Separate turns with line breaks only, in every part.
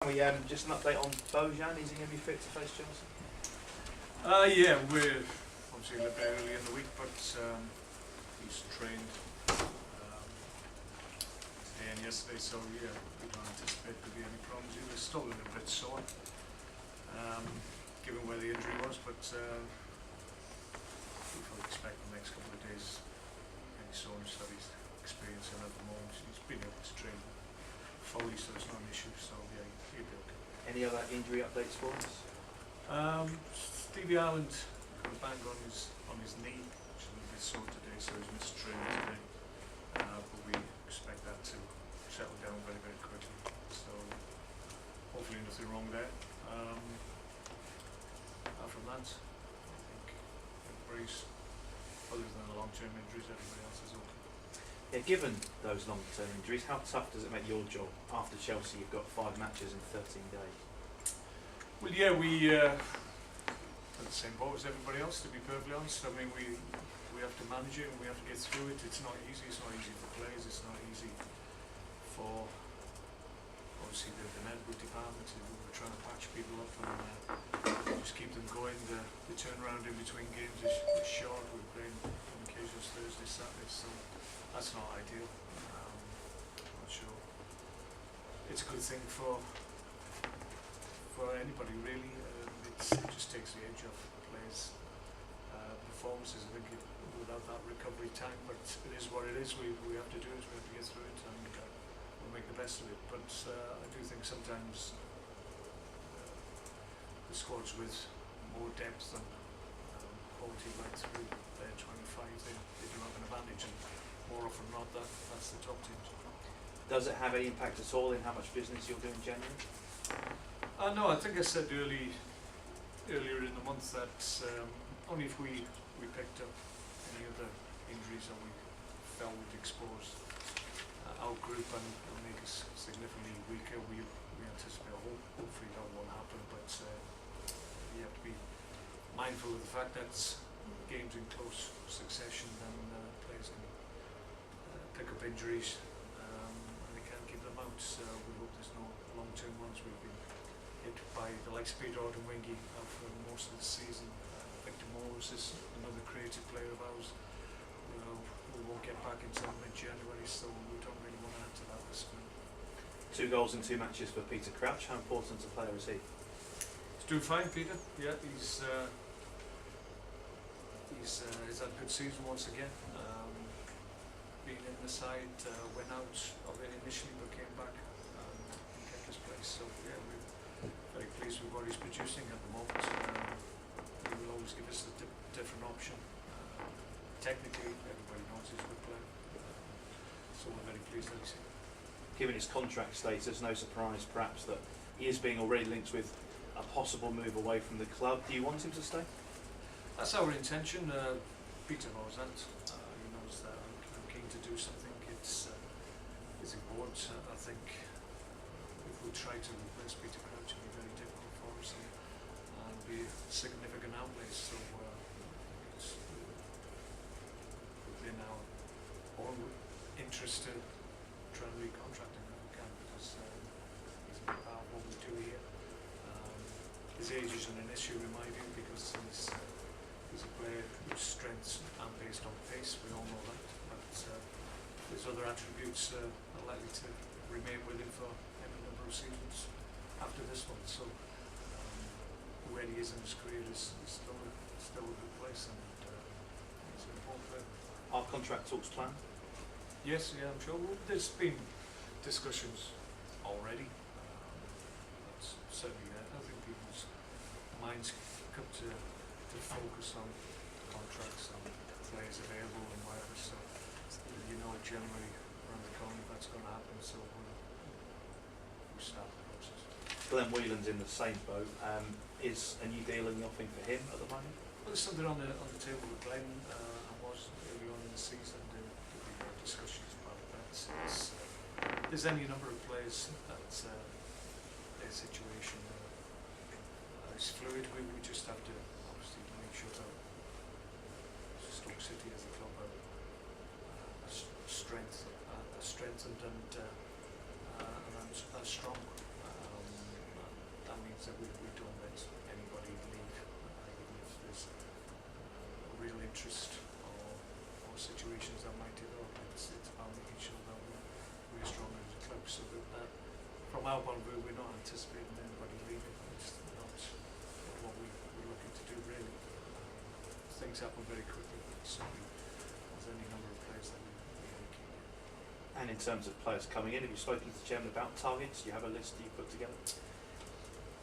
Can we just an update on Bojan? Is he going to be fit to face Chelsea?
Yeah, we're obviously a little bit early in the week, but he's trained today and yesterday, so yeah, we don't anticipate there'll be any problems. He was still a little bit sore, given where the injury was, but we fully expect the next couple of days any soreness that he's experiencing at the moment. He's been able to train fully, so it's not an issue, so yeah, he'll be okay.
Any other injury updates for us?
Stevie Ireland got a bang on his knee, which is a little bit sore today, so he's missed training today. But we expect that to settle down very, very quickly. So hopefully nothing wrong there. After that, I think everybody's, other than the long-term injuries, everybody else is okay.
Yeah, given those long-term injuries, how tough does it make your job after Chelsea? You've got 5 matches in 13 days.
Well, yeah, we are the same boat as everybody else, to be perfectly honest. I mean, we have to manage it and we have to get through it. It's not easy. It's not easy for players. It's not easy for obviously the medical department. We're trying to patch people up and just keep them going. The turnaround in between games is short. We're playing on occasions Thursday, Saturday, so that's not ideal. I'm not sure. It's a good thing for anybody really. It just takes the edge off players' performances. I think without that recovery time, but it is what it is. We have to do it. We have to get through it, and we'll make the best of it. But I do think sometimes the squads with more depth and quality right through their 25, they do have an advantage, and more often than not, that's the top teams.
Does it have any impact at all in how much business you'll do in January?
No, I think I said earlier in the month that only if we picked up any other injuries that we felt would expose our group and make us significantly weaker, we anticipate, hopefully that won't happen, but you have to be mindful of the fact that games in close succession, then players can pick up injuries and they can't keep them out, so we hope there's no long-term ones. We've been hit by the likes of Peter Odemwingie for most of the season. Victor Morris is another creative player of ours. We won't get back until mid-January, so we don't really want to add to that risk.
2 goals in 2 matches for Peter Crouch. How important a player is he?
He's doing fine, Peter. Yeah, he's had a good season once again. Being in the side, went out of it initially but came back and kept his place. So yeah, we're very pleased with what he's producing at the moment. He will always give us a different option. Technically, everybody knows he's a good player. So we're very pleased that he's here.
Given his contract status, no surprise perhaps that he is being already linked with a possible move away from the club. Do you want him to stay?
That's our intention. Peter knows that. He knows that I'm keen to do something. It's important. I think if we try to replace Peter Crouch, it'll be very difficult for us and be a significant outlay. So it's within our own interest to try and recontract him if we can, because he's a big part of what we do here. His age isn't an issue in my view, because he's a player whose strengths aren't based on pace, we all know that, but his other attributes are likely to remain with him for any number of seasons after this one, so where he is in his career is still a good place, and he's an important player.
Are contract talks planned?
Yes, yeah, I'm sure. There's been discussions already, but certainly I think people's minds come to focus on contracts and players available and whatever, so generally around the corner that's going to happen, so we start the process.
Glenn Whelan's in the same boat. Is a new deal in the offing for him at the moment?
Well, there's something on the table with Glenn, and was early on in the season. There'll be more discussions about that. There's any number of players that their situation is fluid. We just have to obviously make sure that Stoke City as a club are strengthened and strong. is that we don't let anybody leave, even if there's real interest or situations that might develop. It's about making sure that we're strong as a club, so that from our point of view, we're not anticipating anybody leaving. It's not what we're looking to do, really. Things happen very quickly, so there's any number of players that we want to keep.
And in terms of players coming in, have you spoken to the chairman about targets? Do you have a list that you put together?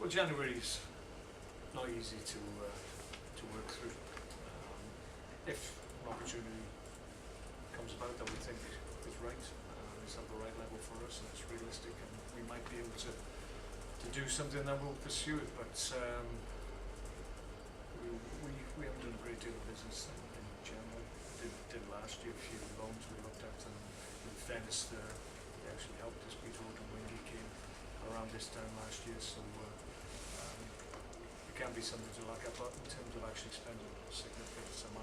Well, January's not easy to work through. If an opportunity comes about that we think is right, is at the right level for us and it's realistic and we might be able to do something, then we'll pursue it. But we haven't done a great deal of business in January. Did last year, a few loans we looked at, and in fairness, they actually helped us. Peter Wood and Wingy came around this time last year, so it can be something to look at. But in terms of actually spending significant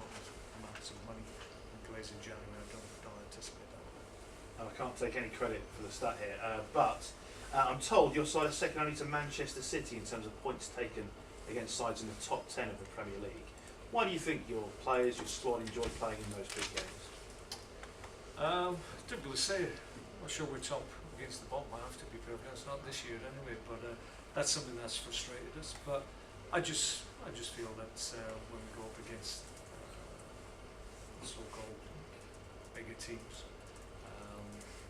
amounts of money in place in January, I don't anticipate that.
I can't take any credit for the stat here, but I'm told your side is second only to Manchester City in terms of points taken against sides in the top 10 of the Premier League. Why do you think your players, your squad, enjoy playing in those big games?
Difficult to say. I'm not sure we're top against the bottom. I have to be perfect. It's not this year anyway, but that's something that's frustrated us. But I just feel that when we go up against so-called bigger teams,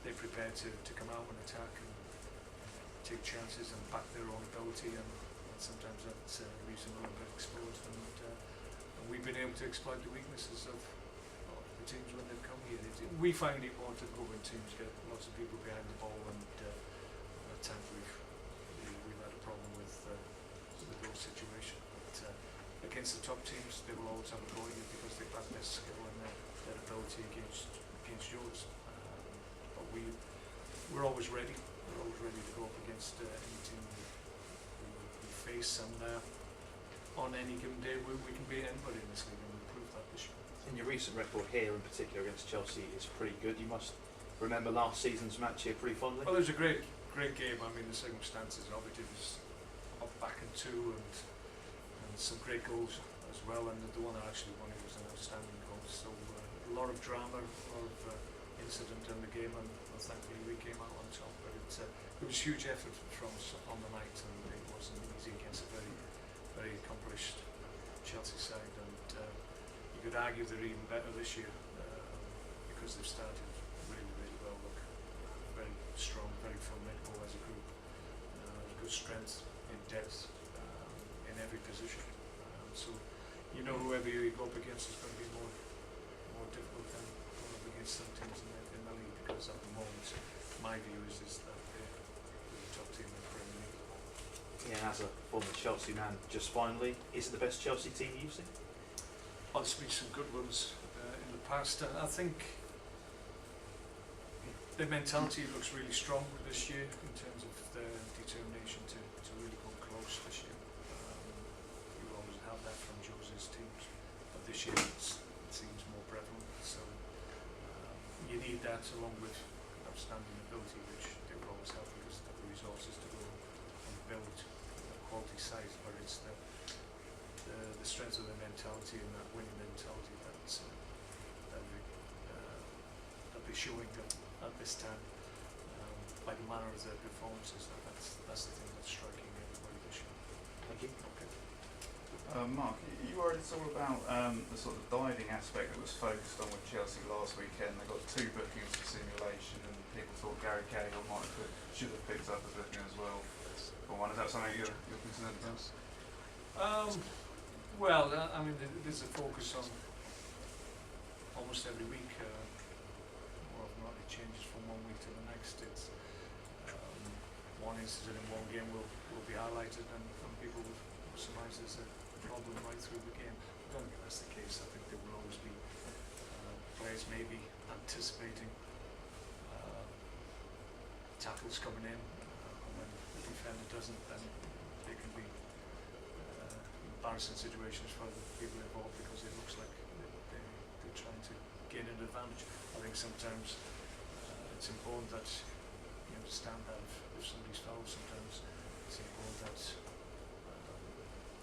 they're prepared to come out and attack and take chances and back their own ability, and sometimes that leaves them a little bit exposed. And we've been able to exploit the weaknesses of the teams when they've come here. We find it more difficult when teams get lots of people behind the ball, and at times we've had a problem with those situations. But against the top teams, they will always have a go at you because they back their skill and their ability against yours. But we're always ready. We're always ready to go up against any team we face, and on any given day we can beat anybody in this league, and we've proved that this year.
And your recent record here in particular against Chelsea is pretty good. You must remember last season's match here pretty fondly.
Well, it was a great game. I mean, the circumstances of it was up back and two, and some great goals as well, and the one that actually won it was an outstanding goal. So a lot of drama, a lot of incident in the game, and thankfully we came out on top. But it was a huge effort from us on the night, and it wasn't easy against a very accomplished Chelsea side, and you could argue they're even better this year because they've started really well. Look, very strong, very formidable as a group, good strength in depth in every position. So you know whoever you go up against is going to be more difficult than going up against some teams in the league, because at the moment my view is that they're the top team in the Premier League.
Yeah, as a former Chelsea man, just finally, is it the best Chelsea team you've seen?
Oh, there's been some good ones in the past. I think their mentality looks really strong this year in terms of their determination to really go close this year. You always have that from Jose's teams, but this year it seems more prevalent. So you need that along with outstanding ability, which they will always have because they have the resources to go and build quality size, but it's the strength of their mentality and that winning mentality that they're showing at this time, by the manner of their performances. That's the thing that's striking everybody this year.
Thank you.
Okay.
Mark, you worried at all about the sort of diving aspect that was focused on with Chelsea last weekend? They got 2 bookings for simulation, and people thought Gary Cahill should have picked up a booking as well. Is that something you're concerned about?
Well, I mean, there's a focus on almost every week. More often not, it changes from one week to the next. It's one incident in one game will be highlighted, and people will surmise there's a problem right through the game. I don't think that's the case. I think there will always be players maybe anticipating tackles coming in, and when the defender doesn't, then they can be embarrassing situations for the people involved because it looks like they're trying to gain an advantage. I think sometimes it's important that you understand that if somebody's fouled, sometimes it's important that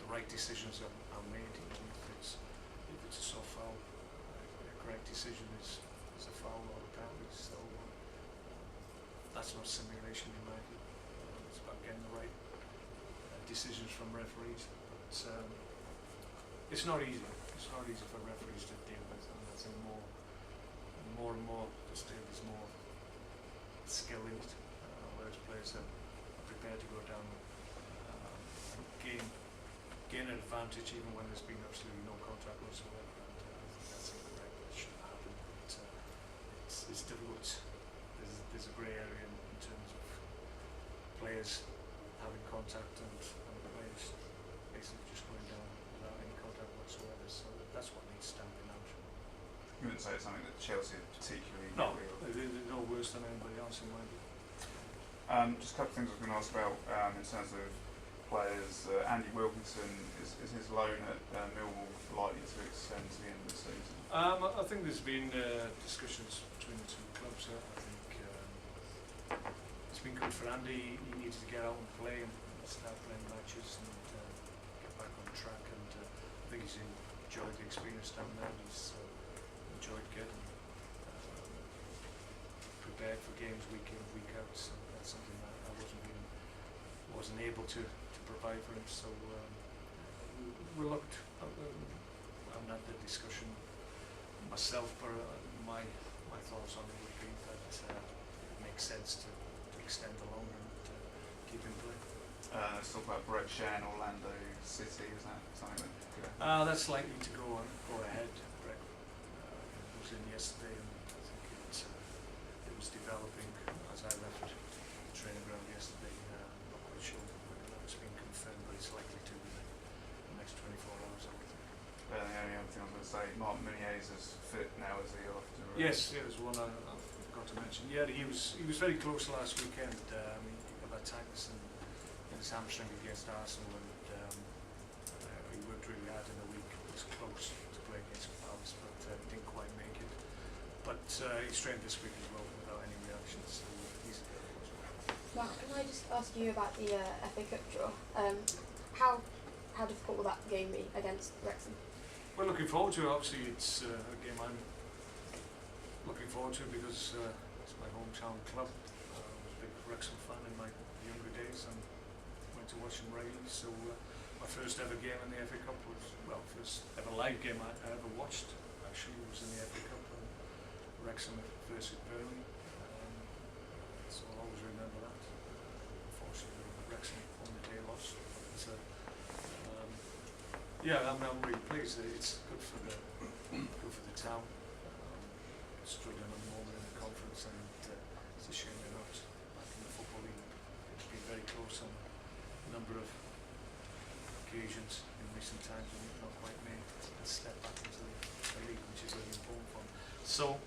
the right decisions are made, even if it's a soft foul. A correct decision is a foul or a penalty. So that's not simulation in my view. It's about getting the right decisions from referees. But it's not easy. It's not easy for referees to deal with, and I think more and more this day there's more skill in it, whereas players are prepared to go down and gain an advantage even when there's been absolutely no contact whatsoever. And I think that's incorrect. That shouldn't happen. But it's difficult. There's a grey area in terms of players having contact and players basically just going down without any contact whatsoever. So that's what needs stamping out.
You wouldn't say it's something that Chelsea are particularly
No,
guilty
they're no worse than anybody else in my view.
Just a couple of things I was going to ask about in terms of players. Andy Wilkinson, is his loan at Millwall likely to extend to the end of the season?
I think there's been discussions between the two clubs. I think it's been good for Andy. He needed to get out and play and start playing matches and get back on track. And I think he's enjoyed the experience down there. He's enjoyed getting prepared for games week in, week out. So that's something that I wasn't able to provide for him. So we looked. I haven't had the discussion myself, but my thoughts on it would be that it makes sense to extend the loan and keep him playing.
Let's talk about Brett Shan, Orlando City. Is that something that
That's likely to go ahead. Brett was in yesterday, and I think it was developing as I left the training ground yesterday. Not quite sure whether that's been confirmed, but it's likely to in the next 24 hours, I would think.
the only other thing I was going to say, Mark Muniz is fit now, is he after?
Yes, there's one I forgot to mention. Yeah, he was very close last weekend. He got that tightness in his hamstring against Arsenal, and he worked really hard in the week. He was close to play against Palace, but didn't quite make it. But he's trained this week as well without any reactions, so he's available as well.
Mark, can I just ask you about the FA Cup draw? How difficult will that game be against Wrexham?
We're looking forward to it. Obviously, it's a game I'm looking forward to because it's my hometown club. I was a big Wrexham fan in my younger days and went to watch them regularly. So my first ever game in the FA Cup was, first ever live game I ever watched actually was in the FA Cup. Wrexham versus Burnley. So I'll always remember that. Unfortunately, Wrexham on the day lost. But, I'm really pleased. It's good for the town. Struggling at the moment in the conference, and it's a shame they're not back in the Football League. It's been very close on a number of occasions in recent times, and not quite made a step back into the league, which is really important for them. So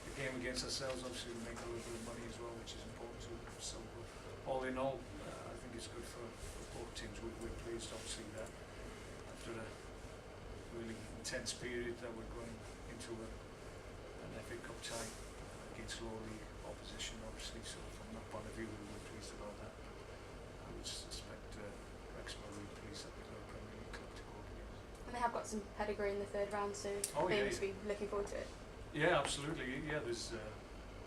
the game against ourselves, obviously, we make a little bit of money as well, which is important to them. So all in all, I think it's good for both teams. We're pleased, obviously, that after a really intense period that we're going into an FA Cup tie against lower league opposition, obviously. So from that point of view, we're pleased about that. I would suspect Wrexham are really pleased that they've got a Premier League club to go against.
And they have got some pedigree in the third round, so they must be looking forward to it.
Yeah, absolutely. Yeah, there's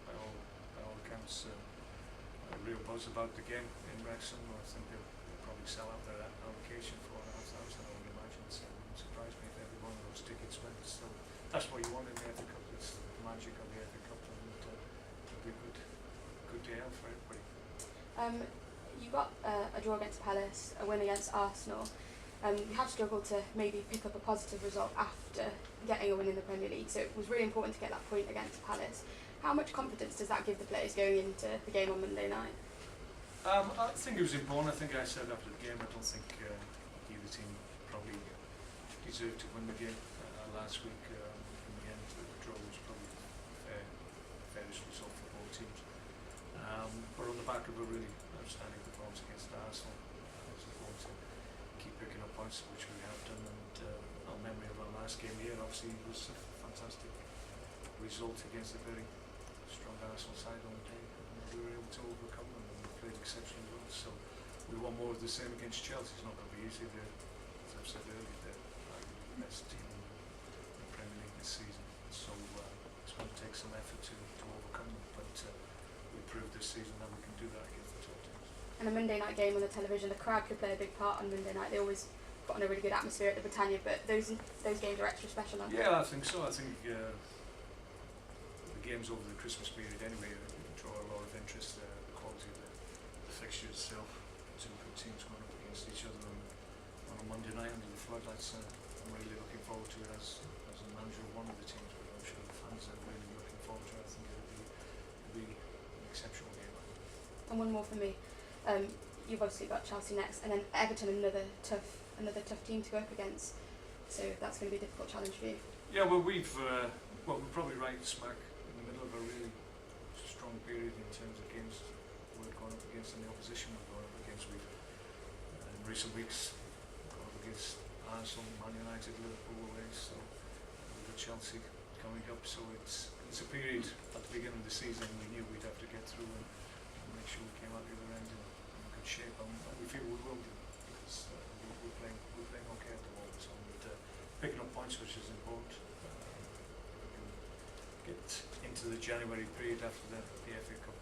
by all accounts a real buzz about the game in Wrexham. I think they'll probably sell out their allocation for 1,500, I would imagine. So it wouldn't surprise me if every one of those tickets went. So that's what you want in the FA Cup. It's the magic of the FA Cup, and it'll be a good day out for everybody.
You got a draw against Palace, a win against Arsenal. You have struggled to maybe pick up a positive result after getting a win in the Premier League, so it was really important to get that point against Palace. How much confidence does that give the players going into the game on Monday night?
I think it was important. I think I said after the game, I don't think either team probably deserved to win the game last week. In the end, the draw was probably the fairest result for both teams. But on the back of a really outstanding performance against Arsenal, it was important to keep picking up points, which we have done. And our memory of our last game here, obviously, was a fantastic result against a very strong Arsenal side on the day. And we were able to overcome them and we played exceptionally well. So we want more of the same against Chelsea. It's not going to be easy. As I've said earlier, they're the best team in the Premier League this season. So it's going to take some effort to overcome them. But we proved this season that we can do that against the top teams.
And a Monday night game on the television, the crowd could play a big part on Monday night. They always put on a really good atmosphere at the Britannia, but those games are extra special, aren't they?
Yeah, I think so. I think the games over the Christmas period anyway draw a lot of interest. The quality of the fixture itself, two good teams going up against each other on a Monday night under the floodlights. I'm really looking forward to it as a manager of one of the teams, but I'm sure the fans are really looking forward to it. I think it'll be an exceptional game.
And one more for me. You've obviously got Chelsea next, and then Everton, another tough team to go up against. So that's going to be a difficult challenge for you.
Yeah, well, we're probably right smack in the middle of a really strong period in terms of games we're going up against and the opposition we're going up against. We've in recent weeks gone up against Arsenal, Man United, Liverpool away, so we've got Chelsea coming up. So it's a period at the beginning of the season we knew we'd have to get through and make sure we came out the other end in good shape, and we feel we will do because we're playing okay at the moment. So we're picking up points, which is important. We can get into the January period after the FA Cup